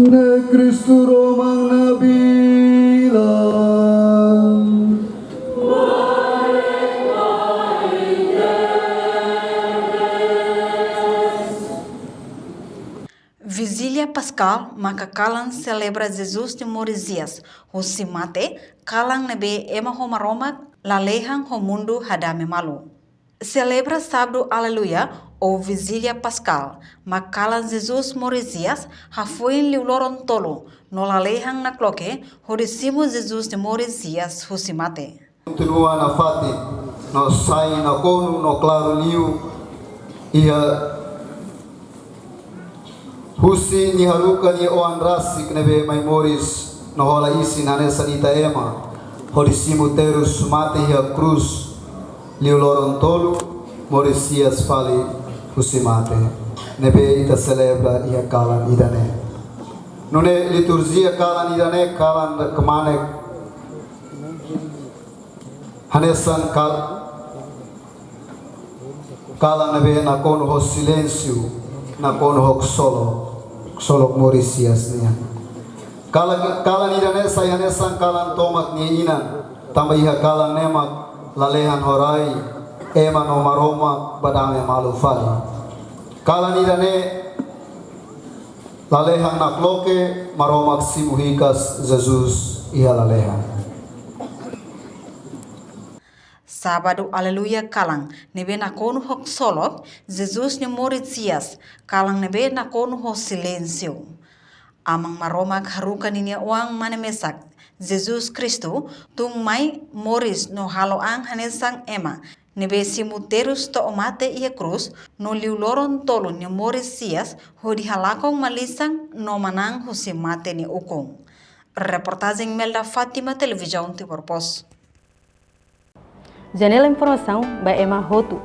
Ne Cristo Romang Nabila. Vigília Pascal, maka kalang celebra Jesus de Morisias, hosi mate, kalang nebe ema homaromak, lalehang homundo hadame malu. Celebra sábado aleluia ou Vigília Pascal, makalan Jesus Morisias, hafuin liuloron tolo, no lalehang na cloque, hodisimo Jesus de Morisias, hosi mate. Continua na fati, no sai na konu no claro liu, ia husi ni haluka ni oan rasik nebe maimoris no hola isi na nesa ita ema, hodisimu terus mate ia cruz, liu loron tolu, Morisias fali husi mate, nebe ita celebra ia kalan idane. Nune liturgia kalan idane kalan kemane hanesan kalan nebe na kono ho silêncio na kono ho solo Morisias niya. Kalan idane say hanesan kalan tomak ni ina tambahiha kalan nemak lalehan horai ema no maroma badame malu fali. Kalan idane lalehan nakloke maromak simuhikas Jesus iha lalehan. Sábado aleluia kalang nebe na kono hok solok Jesus ne Morisias kalang nebe na kono ho silêncio. Amang maromak harukan ini uang manemesak Jesus Kristo tung mai Moris no haloang hanesang ema nebe simuterus to omate ia cruz no liuloron tolo ni Morisias hodi halakong malisang no manang husimate ni ukong. Reportagem Melda Fátima Televisão Timor Pos. Janela Informação by Emma Hotu.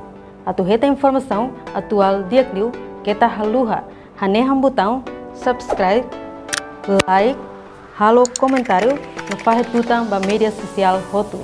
Atu reta informação atual diakliu kita haluha haneham botão subscribe, like, halo comentário no fahet butang ba media sosial Hotu.